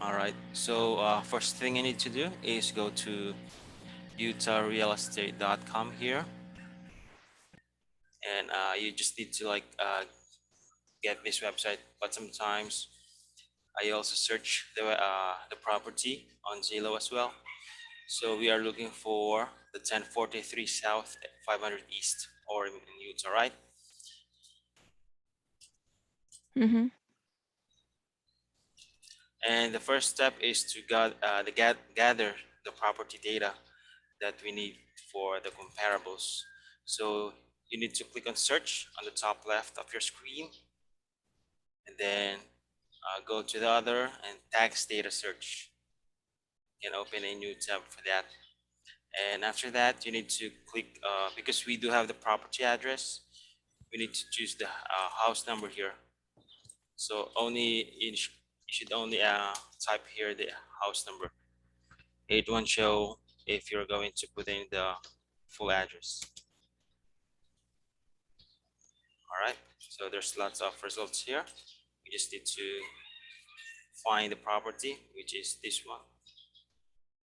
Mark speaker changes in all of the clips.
Speaker 1: All right. So first thing you need to do is go to utahrealestate.com here, and you just need to get this website. But sometimes I also search the property on Zillow as well. So we are looking for the 1043 South, 500 East, or in Utah, right?
Speaker 2: Mm-hmm.
Speaker 1: And the first step is to gather the property data that we need for the comparables. So you need to click on search on the top left of your screen, and then go to the other and tax data search. You can open a new tab for that. And after that, you need to click, because we do have the property address, we need to choose the house number here. So you should only type here the house number. It won't show if you're going to put in the full address. All right, so there's lots of results here. We just need to find the property, which is this one.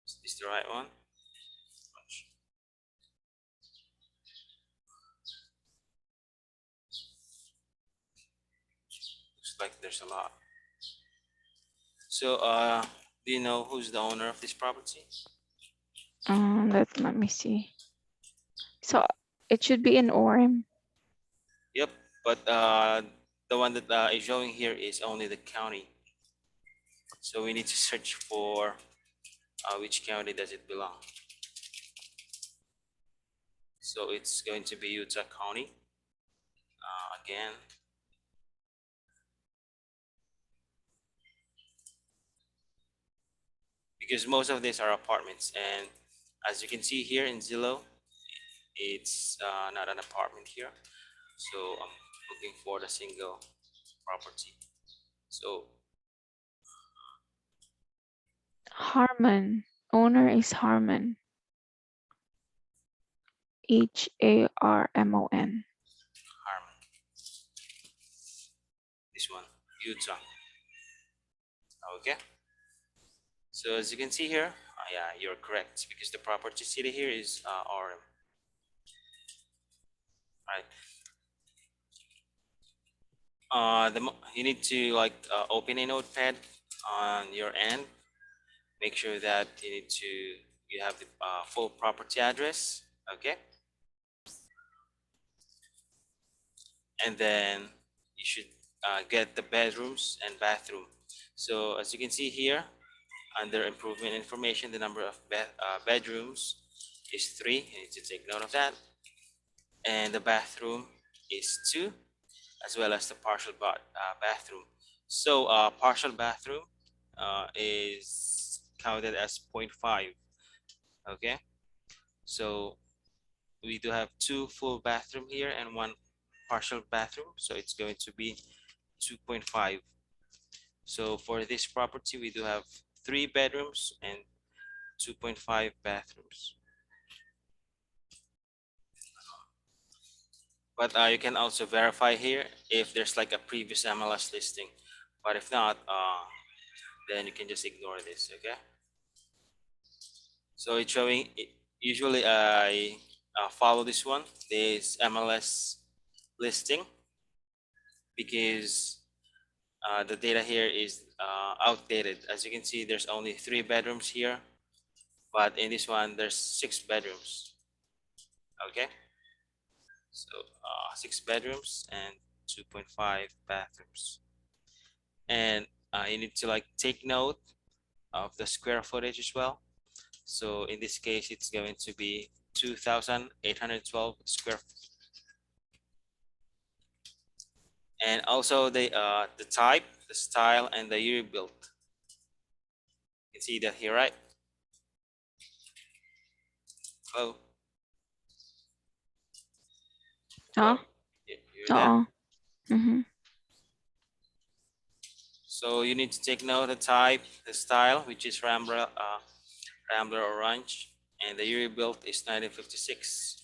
Speaker 1: Is this the right one? Looks like there's a lot. So do you know who's the owner of this property?
Speaker 2: Let me see. So it should be in Orem.
Speaker 1: Yep, but the one that is showing here is only the county. So we need to search for which county does it belong. So it's going to be Utah County again. Because most of these are apartments, and as you can see here in Zillow, it's not an apartment here. So I'm looking for the single property. So
Speaker 2: Harmon. Owner is Harmon. Harmon.
Speaker 1: Harmon, this one, Utah. Okay. So as you can see here, yeah, you're correct, because the property city here is RM. Right. You need to open a notepad on your end. Make sure that you have the full property address. Okay. And then you should get the bedrooms and bathroom. So as you can see here, under improvement information, the number of bedrooms is 3. You need to take note of that. And the bathroom is 2, as well as the partial bathroom. So partial bathroom is counted as 0.5. Okay, so we do have 2 full bathroom here and 1 partial bathroom, so it's going to be 2.5. So for this property, we do have 3 bedrooms and 2.5 bathrooms. But you can also verify here if there's like a previous MLS listing. But if not, then you can just ignore this. Okay. So it's showing. Usually I follow this one, this MLS listing, because the data here is outdated. As you can see, there's only 3 bedrooms here, but in this one there's 6 bedrooms. Okay, so 6 bedrooms and 2.5 bathrooms, and you need to take note of the square footage as well. So in this case, it's going to be 2,812 square feet. And also the type, the style, and the year built. You can see that here, right? Hello.
Speaker 2: Oh,
Speaker 1: Hello. You're there.
Speaker 2: oh. Mm-hmm.
Speaker 1: So you need to take note of the type, the style, which is Rambler Orange, and the year built is 1956.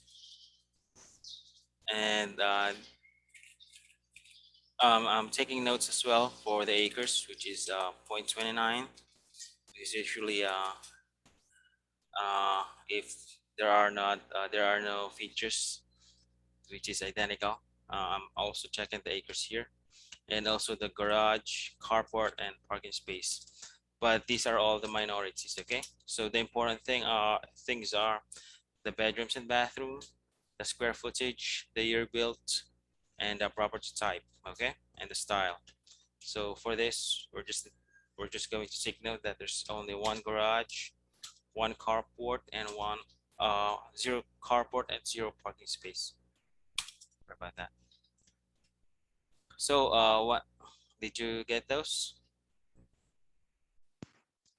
Speaker 1: And I'm taking notes as well for the acres, which is 0.29. because usually if there are no features which is identical. I'm also checking the acres here, and also the garage, carport, and parking space. But these are all the minorities. Okay, so the important things are the bedrooms and bathroom, the square footage, the year built, and the property type. Okay, and the style. So for this, we're just going to take note that there's only one garage, one carport, and one zero carport and zero parking space. Sorry about that. So what did you get those?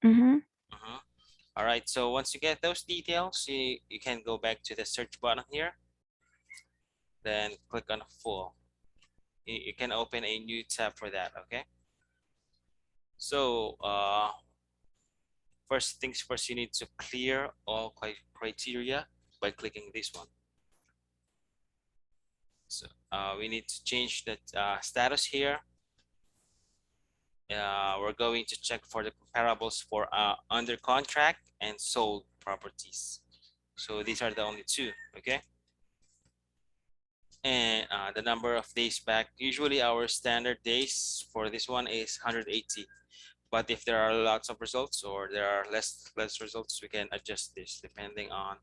Speaker 2: Mm-hmm.
Speaker 1: Mhm. All right. So once you get those details, you can go back to the search button here, then click on full. You can open a new tab for that. Okay. So first things first, you need to clear all criteria by clicking this one. So we need to change the status here. We're going to check for the comparables for under contract and sold properties. So these are the only two, okay? And the number of days back, usually our standard days for this one is 180. But if there are lots of results or there are less results, we can adjust this depending on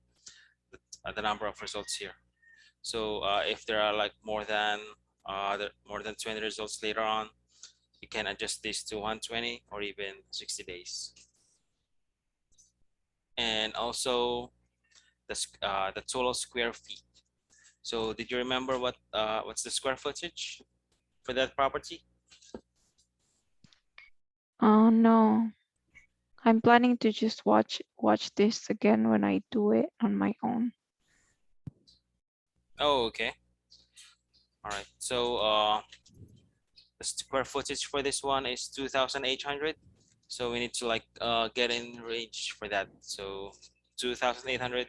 Speaker 1: the number of results here. So if there are like more than 20 results later on, you can adjust this to 120 or even 60 days. And also the total square feet. So did you remember what's the square footage for that property?
Speaker 2: Oh no. I'm planning to just watch this again when I do it on my own.
Speaker 1: Oh, okay. All right. So the square footage for this one is 2,800. So we need to like get in range for that. So 2,800.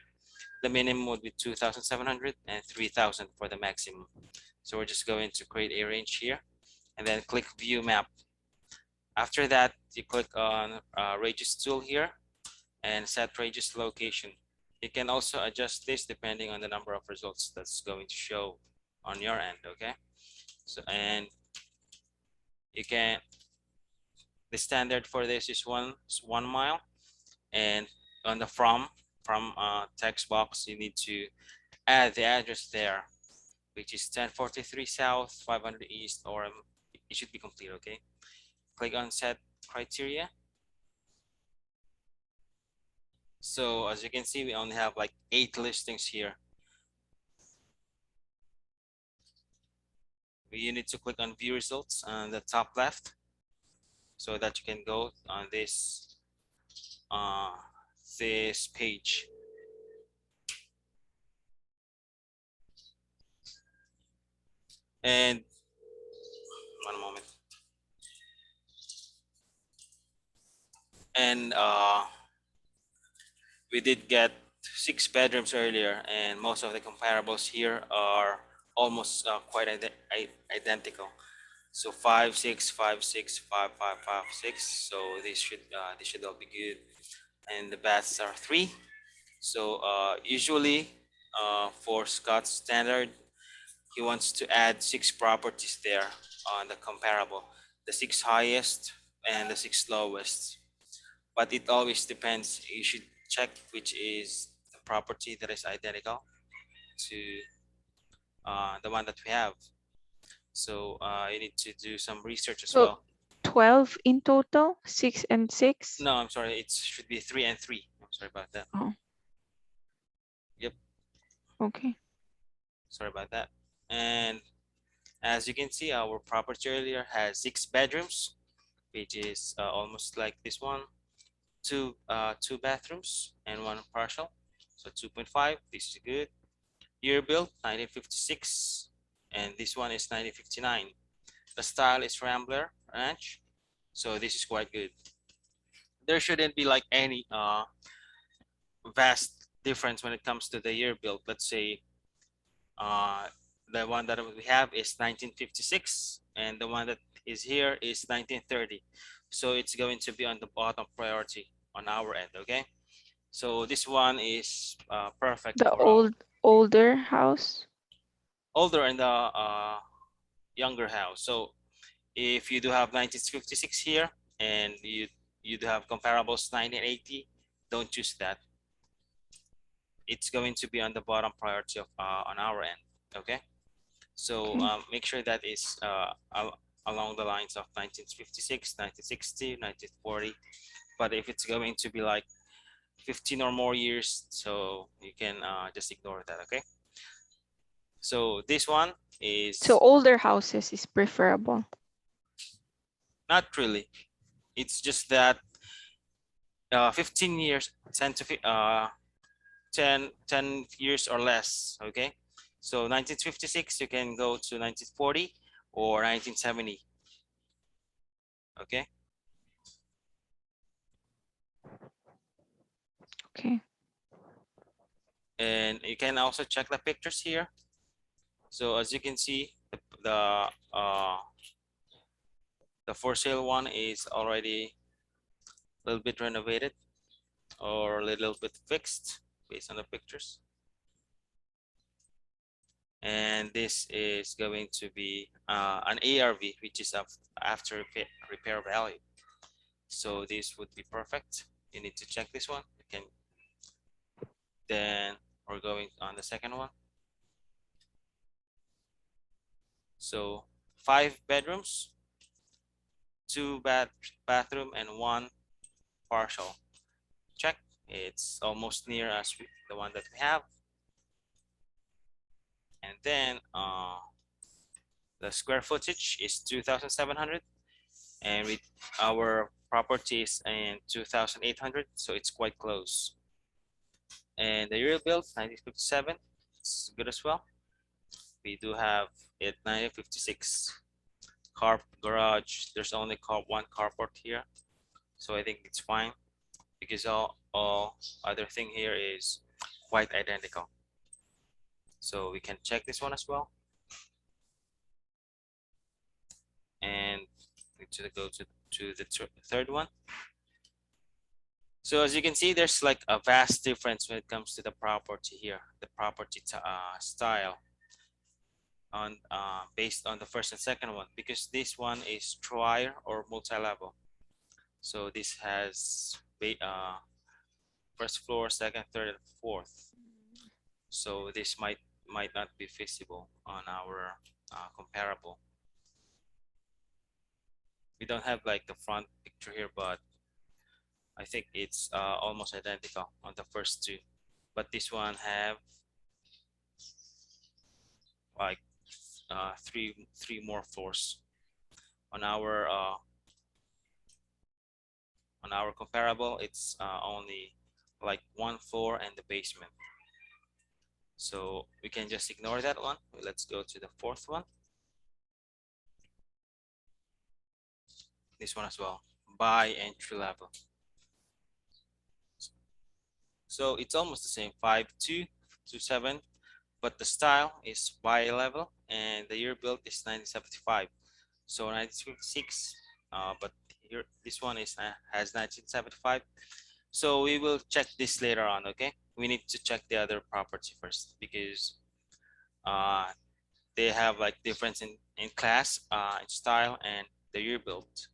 Speaker 1: The minimum would be 2,700 and 3,000 for the maximum. So we're just going to create a range here and then click view map. After that, you click on radius tool here and set radius location. You can also adjust this depending on the number of results that's going to show on your end, okay? So, and you can, the standard for this is 1 mile, and on the from text box, you need to add the address there, which is 1043 South, 500 East, or it should be complete, okay? Click on set criteria. So as you can see, we only have like 8 listings here. You need to click on view results on the top left so that you can go on uh, this page. And one moment. And we did get 6 bedrooms earlier, and most of the comparables here are almost quite identical. So 5, 6, 5, 6, 5, 5, 5, 6. So this should all be good. And the baths are 3. So usually for Scott's standard, he wants to add 6 properties there on the comparable, the 6 highest and the 6 lowest. But it always depends. You should check which is the property that is identical to the one that we have. So you need to do some research as
Speaker 2: So
Speaker 1: well.
Speaker 2: 12 in total, 6 and 6.
Speaker 1: No, I'm sorry. It should be 3 and 3. I'm sorry about that.
Speaker 2: Oh,
Speaker 1: Yep.
Speaker 2: okay.
Speaker 1: Sorry about that. And as you can see, our property earlier has 6 bedrooms, which is almost like this one. Two bathrooms and one partial, so 2.5. This is good. Year built 1956, and this one is 1959. The style is Rambler Ranch, so this is quite good. There shouldn't be like any vast difference when it comes to the year built. Let's say uh, the one that we have is 1956, and the one that is here is 1930. So it's going to be on the bottom priority. on our end. Okay, so this one is perfect
Speaker 2: The
Speaker 1: for our
Speaker 2: older house.
Speaker 1: older and the younger house. So if you do have 1956 here and you do have comparables 1980, don't choose that. It's going to be on the bottom priority of on our end. Okay, so
Speaker 2: Okay.
Speaker 1: make sure that is along the lines of 1956, 1960, 1940. But if it's going to be like 15 or more years, so you can just ignore that. Okay, so this one
Speaker 2: So
Speaker 1: is
Speaker 2: older houses is preferable.
Speaker 1: not really. It's just that 15 years, 10 years or less. Okay, so 1956 you can go to 1940 or 1970. Okay,
Speaker 2: Okay.
Speaker 1: and you can also check the pictures here. So as you can see, the for sale one is already a little bit renovated or a little bit fixed based on the pictures. And this is going to be an ARV, which is after repair value. So this would be perfect. You need to check this one. You can then we're going on the second one. So 5 bedrooms, 2 bathroom, and 1 partial. Check. It's almost near as the one that we have. And then the square footage is 2,700, and with our properties in 2,800, so it's quite close. And the year built 1957, it's good as well. We do have it 1956. Car garage. There's only one carport here, so I think it's fine because all other thing here is quite identical. So we can check this one as well, and we need to go to the third one. So as you can see, there's like a vast difference when it comes to the property here, the property style on based on the first and second one, because this one is tri or multi-level. So this has first floor, second, third, and fourth. So this might not be visible on our comparable. We don't have like the front picture here, but I think it's almost identical on the first two. But this one have like three more floors on our comparable. It's only like 1 floor and the basement. So we can just ignore that one. Let's go to the fourth one. This one as well, by entry level. So it's almost the same, 5227, but the style is by level and the year built is 1975. So 1956, but here this one is has 1975. So we will check this later on. Okay, we need to check the other property first because uh, they have like difference in class, in style, and the year built.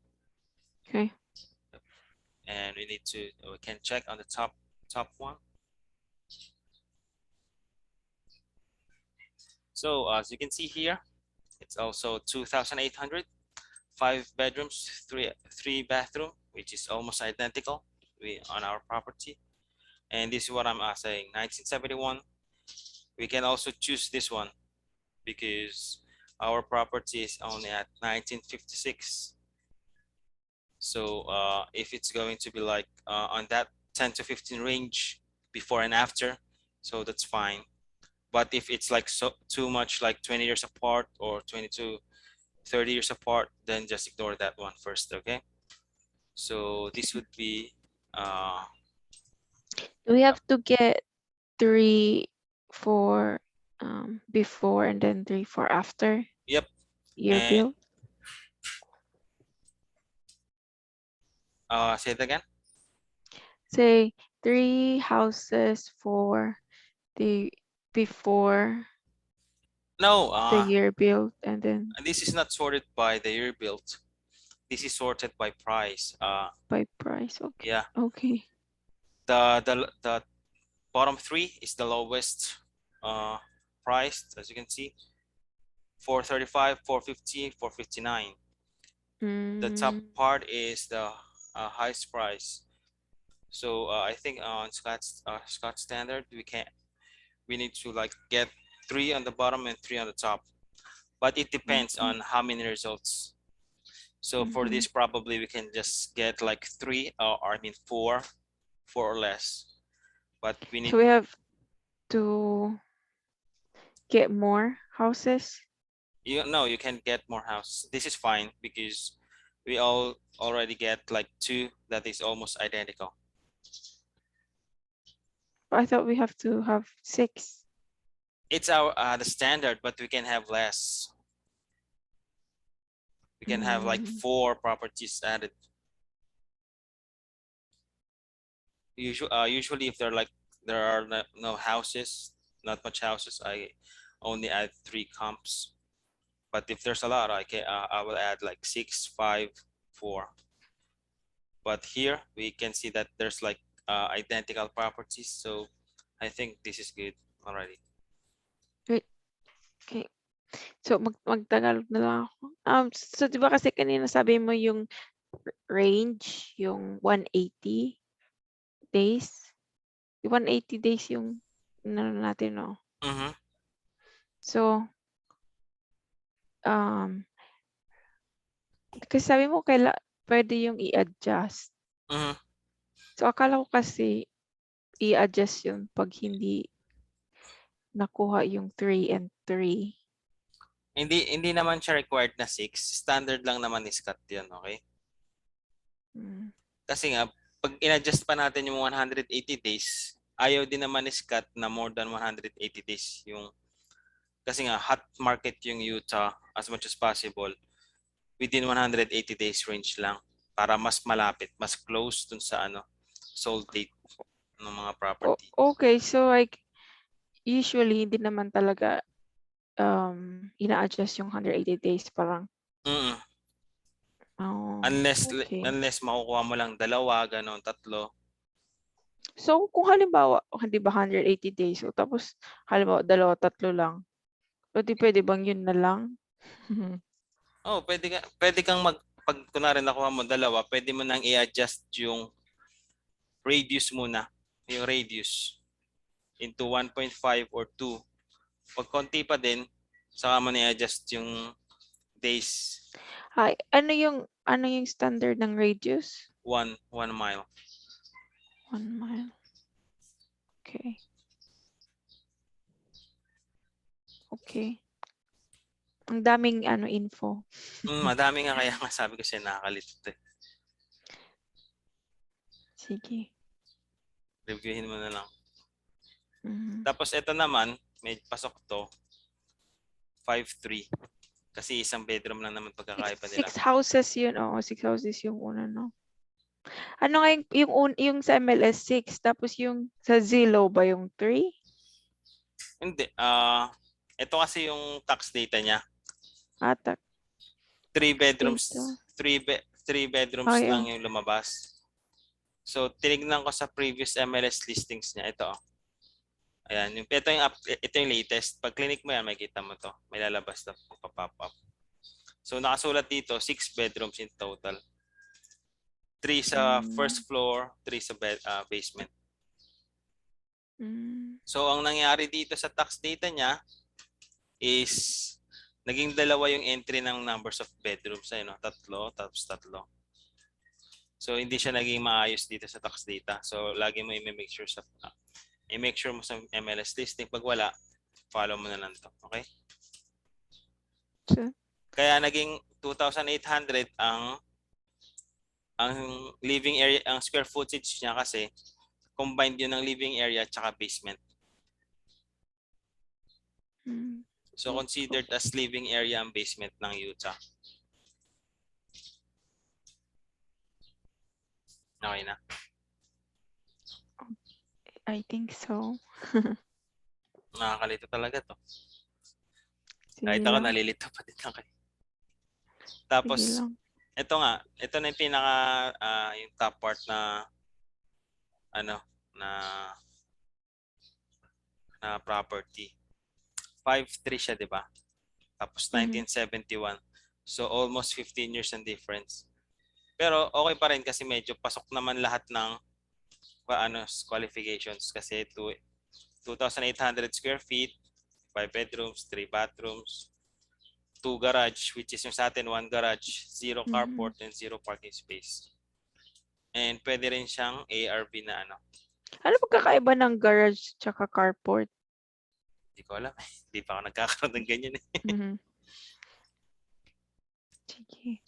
Speaker 2: Okay.
Speaker 1: And we can check on the top one. So as you can see here, it's also 2,800, 5 bedrooms, three bathroom, which is almost identical on our property. And this is what I'm saying, 1971. We can also choose this one because our property is only at 1956. So if it's going to be like on that 10 to 15 range before and after, so that's fine. But if it's like too much, like 20 years apart or 20 to 30 years apart, then just ignore that one first. Okay, so this would be
Speaker 2: Do we
Speaker 1: yep,
Speaker 2: have to get three for before and then three for after
Speaker 1: yep.
Speaker 2: year
Speaker 1: And
Speaker 2: build?
Speaker 1: say it again.
Speaker 2: Say 3 houses for the before
Speaker 1: No,
Speaker 2: the year built, and then
Speaker 1: this is not sorted by the year built. This is sorted by price.
Speaker 2: by price. Okay.
Speaker 1: Yeah,
Speaker 2: Okay.
Speaker 1: the bottom three is the lowest priced, as you can see, 435, 450, 459. The top
Speaker 2: Mm,
Speaker 1: part is the highest price. So I think on Scott standard we need to like get three on the bottom and three on the top. But it depends
Speaker 2: okay.
Speaker 1: on how many results. So for
Speaker 2: Mm-hmm.
Speaker 1: this, probably we can just get like three, or I mean four or less. But we
Speaker 2: So
Speaker 1: need,
Speaker 2: we have to get more houses.
Speaker 1: you know, you can get more houses. This is fine because we all already get like two that is almost identical.
Speaker 2: I thought we have to have 6.
Speaker 1: It's our the standard, but we can have less. We can have like
Speaker 2: Mm,
Speaker 1: four properties added. Usually, if there are no houses, not much houses, I only add three comps. But if there's a lot, I will add like 6, 5, 4. But here we can see that there's like identical properties, so I think this is good already.
Speaker 2: wait. Okay. So magtagalog na lang ako. So 'di ba kasi kanina sabi mo yung range, yung 180 days? Yung 180 days yung inano natin 'no?
Speaker 1: Mm-hmm.
Speaker 2: So, um, kasi sabi mo puwede yung i-adjust.
Speaker 1: Mm-hmm.
Speaker 2: So akala ko kasi i-adjust yun 'pag hindi nakuha yung 3 and 3.
Speaker 1: Hindi naman siya required na 6. Standard lang naman is cut 'yun, okay?
Speaker 2: Hmm,
Speaker 1: Kasi nga pag in-adjust pa natin yung 180 days, ayaw din naman is cut na more than 180 days. Yung kasi nga hot market yung Utah as much as possible within 180 days range lang para mas malapit, mas close dun sa sold date ng mga property.
Speaker 2: okey. So like usually hindi naman talaga, ina-adjust yung 180 days parang
Speaker 1: Mm.
Speaker 2: okey.
Speaker 1: Unless makukuha mo lang dalawa, ganon, tatlo.
Speaker 2: So kung halimbawa, oh, 'di ba 180 days, so tapos halimbawa 2, 3 lang, o 'di puwede bang yun na lang?
Speaker 1: Oh, pwede kang pag kunwari nakuha mo dalawa, pwede mo nang i-adjust yung radius muna, yung radius into 1.5 or 2. Pag konti pa din, saka mo na-adjust yung days.
Speaker 2: Ay, ano yung standard ng radius?
Speaker 1: 1 mile.
Speaker 2: 1 mile, okey. Okay. Ang daming info.
Speaker 1: Madami nga kaya nga sabi ko siya nakakalito eh.
Speaker 2: Sige.
Speaker 1: Reviewin mo na lang.
Speaker 2: Mhm.
Speaker 1: Tapos ito naman, may pasok to, 5-3. Kasi isang bedroom lang naman
Speaker 2: Six
Speaker 1: pagkakaiba nila.
Speaker 2: six houses yun, oo, 6 houses yung una 'no? Ano nga yung sa MLS 6 tapos yung sa Zillow ba yung 3?
Speaker 1: Hindi, ito kasi yung tax data niya.
Speaker 2: Ata
Speaker 1: 3
Speaker 2: tax
Speaker 1: bedrooms,
Speaker 2: data.
Speaker 1: 3 bedrooms
Speaker 2: Okey,
Speaker 1: lang
Speaker 2: oh.
Speaker 1: yung lumabas. So tinignan ko sa previous MLS listings niya, ito. Ayan, ito yung latest. Pag click mo yan, makikita mo to. May lalabas na pop up. So nakasulat dito, 6 bedrooms in total. 3 sa
Speaker 2: Hmm,
Speaker 1: first floor, 3 sa basement.
Speaker 2: hmm,
Speaker 1: So ang nangyari dito sa tax data niya is naging dalawa yung entry ng numbers of bedrooms, ayun, no? Tatlo, tapos tatlo. So hindi siya naging maayos dito sa tax data. So lagi mo i-make sure mo sa MLS listing. Pag wala, follow mo na lang to. Okay?
Speaker 2: so
Speaker 1: Kaya naging 2,800 ang living area, ang square footage niya kasi combined yun ng living area at saka basement.
Speaker 2: hmm,
Speaker 1: So considered as living area ang basement ng Utah. Okay na.
Speaker 2: I think so.
Speaker 1: Nakakalito talaga 'to. Kahit
Speaker 2: Sige
Speaker 1: ako
Speaker 2: lang.
Speaker 1: nalilito pa din ako, eh.
Speaker 2: Sige
Speaker 1: Tapos
Speaker 2: lang.
Speaker 1: ito na yung pinaka, yung top part na ano, na na property. 5'3" siya, 'di ba? Tapos
Speaker 2: Mhm.
Speaker 1: 1971. So almost 15 years ang difference. Pero okay pa rin kasi medyo pasok naman lahat ng qualifications kasi 2,800 square feet, 5 bedrooms, 3 bathrooms, 2 garage, which is yung sa atin 1 garage, 0
Speaker 2: Mhm.
Speaker 1: carport, and 0 parking space. And pwede rin siyang ARV na ano.
Speaker 2: Ano pagkakaiba ng garage tsaka carport?
Speaker 1: Hindi ko alam. Hindi pa ako nagkakaroon ng ganyan, eh.
Speaker 2: Mhm. Sige.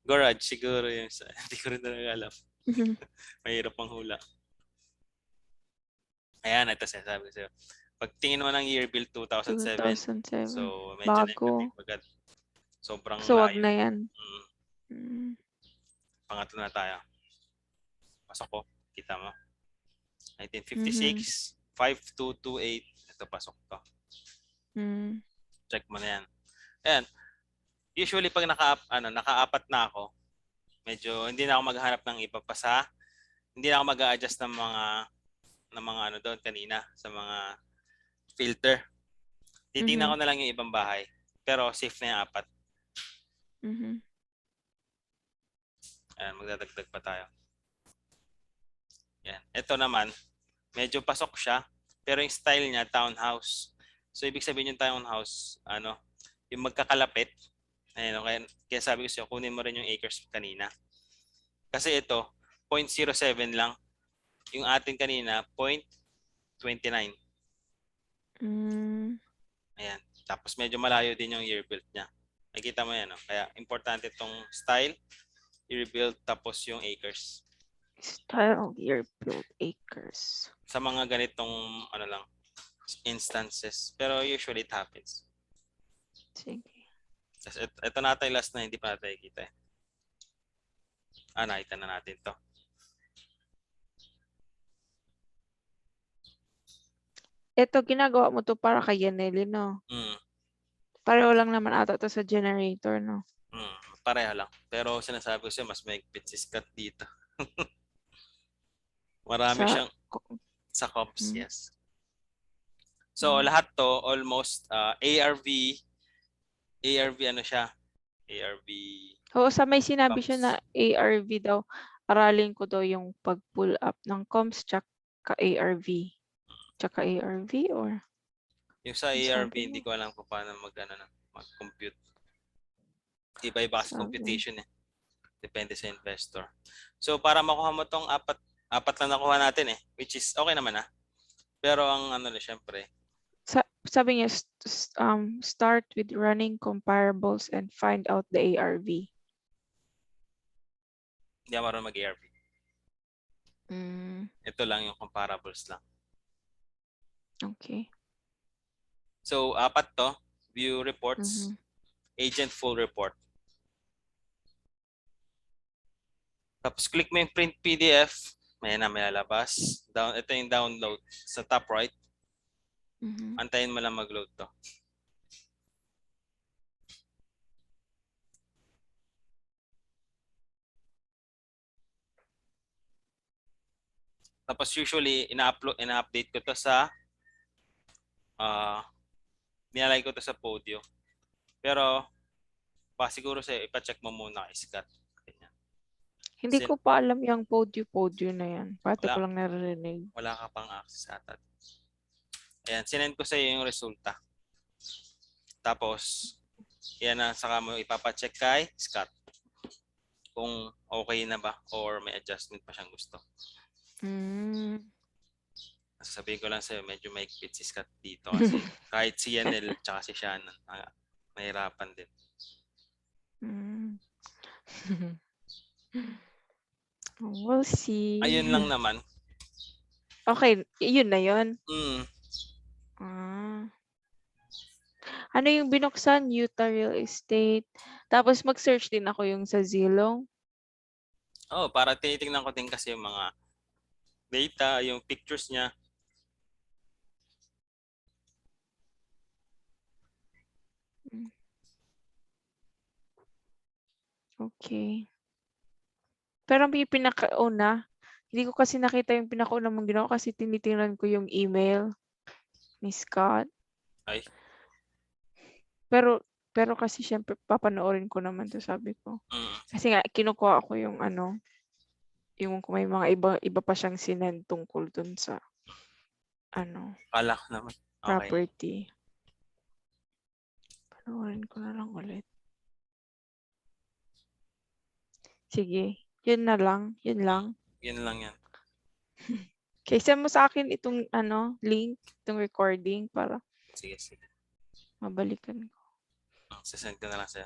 Speaker 1: Garage siguro yung sa, hindi ko rin talaga alam.
Speaker 2: Mhm.
Speaker 1: Mahirap ang hula. Ayan, ito sinasabi ko sa'yo. Pag tingin mo ng year build 2007,
Speaker 2: 2007.
Speaker 1: so medyo
Speaker 2: Bago.
Speaker 1: nagkabigat. Sobrang
Speaker 2: So, wag
Speaker 1: layo.
Speaker 2: na yan.
Speaker 1: Mm, pangatlo na tayo. Pasok ko. Kita mo.
Speaker 2: Mhm.
Speaker 1: 1956, 5228. Ito, pasok to.
Speaker 2: Mm.
Speaker 1: Check mo na yan. Ayan. Usually, pag nakaapat na ako, medyo hindi na ako maghanap ng iba pa sa, hindi na ako mag-a-adjust ng mga ano doon kanina, sa mga filter. Titingnan
Speaker 2: Mhm.
Speaker 1: ko na lang yung ibang bahay. Pero safe na yung apat.
Speaker 2: Mhm.
Speaker 1: Ayan, magdadagdag pa tayo. Yan. Ito naman, medyo pasok siya, pero yung style niya, townhouse. So, ibig sabihin yung townhouse, yung magkakalapit. Ayun, kaya sabi ko sa'yo, kunin mo rin yung acres kanina. Kasi ito, 0.07 lang. Yung atin kanina, 0.29.
Speaker 2: Mm.
Speaker 1: Ayan. Tapos medyo malayo din yung year built niya. Nakikita mo yan, no? Kaya importante itong style, year built, tapos yung acres.
Speaker 2: Style year built acres.
Speaker 1: Sa mga ganitong, lang, instances. Pero usually it happens.
Speaker 2: Sige.
Speaker 1: Tapos ito na tayo last na hindi pa natin nakikita, eh. Nakita na natin to.
Speaker 2: Ito, ginagawa mo to para kay Yaneli, no?
Speaker 1: Mm,
Speaker 2: Pareho lang naman ata to sa generator, no?
Speaker 1: pareho lang. Pero sinasabi ko siya, mas mahigpit si Scott dito. Marami
Speaker 2: Sa...
Speaker 1: siyang sa comps,
Speaker 2: Mm.
Speaker 1: yes. So
Speaker 2: Mm.
Speaker 1: lahat to almost ARV ano siya? ARV
Speaker 2: Oo, sa may sinabi siya na
Speaker 1: pumps.
Speaker 2: ARV daw. Aralin ko daw yung pag-pull up ng comms tsaka ARV. Tsaka ARV or
Speaker 1: Yung sa ARV
Speaker 2: sabi
Speaker 1: hindi
Speaker 2: mo?
Speaker 1: ko alam kung paano mag-compute. Iba-iba kasi
Speaker 2: Sabi.
Speaker 1: computation, eh. Depende sa investor. So para makuha mo tong apat lang nakuha natin, eh, which is okay naman, ah. Pero ang syempre,
Speaker 2: Sabi niya, start with running comparables and find out the ARV.
Speaker 1: hindi ako marunong mag-ARV.
Speaker 2: Mm,
Speaker 1: Ito lang yung comparables lang.
Speaker 2: okay.
Speaker 1: So apat to, view reports,
Speaker 2: Mhm.
Speaker 1: agent full report. Tapos click mo yung print PDF, may lalabas. Ito yung download sa top right.
Speaker 2: Mhm.
Speaker 1: Antayin mo lang mag-load to. Tapos usually ina-update ko to sa nilalagay ko to sa Podio. Pero siguro ipa-check mo muna kay Scott. Ganyan.
Speaker 2: Hindi
Speaker 1: Kasi
Speaker 2: ko pa alam yung podio na yan. Pati ko
Speaker 1: wala,
Speaker 2: lang naririnig.
Speaker 1: wala ka pang access ata. Ayan, sinend ko sa iyo yung resulta. Tapos, yan na, saka mo ipapacheck kay Scott kung okay na ba or may adjustment pa siyang gusto.
Speaker 2: Mm.
Speaker 1: Sasabihin ko lang sa'yo, medyo maigpit si Scott dito kasi kahit si Yanel tsaka si Shannon, mahirapan din.
Speaker 2: Mm. We'll see.
Speaker 1: Ayun lang naman.
Speaker 2: Okay, yun na yun.
Speaker 1: Mm.
Speaker 2: Ah. Ano yung binuksan? Utah Real Estate. Tapos mag-search din ako yung sa Zillow.
Speaker 1: Para tinitingnan ko din kasi yung mga, data, yung pictures niya.
Speaker 2: Okay. Pero yung pinakauna, hindi ko kasi nakita yung pinakauna mong ginawa kasi tinitingnan ko yung email ni Scott.
Speaker 1: Ay,
Speaker 2: Pero pero kasi siyempre papanoorin ko naman 'to, sabi ko.
Speaker 1: mm,
Speaker 2: Kasi nga kinukuha ko yung ano, yung kung may mga iba pa siyang sinend tungkol dun sa ano,
Speaker 1: kala ko naman. Okay.
Speaker 2: property. Panoorin ko na lang ulit. Sige, yun na lang, yun lang.
Speaker 1: Yun lang yan.
Speaker 2: Okay, send mo sa akin itong ano, link, itong recording para
Speaker 1: Sige, sige.
Speaker 2: mabalikan ko.
Speaker 1: Sasend ko na lang sa'yo.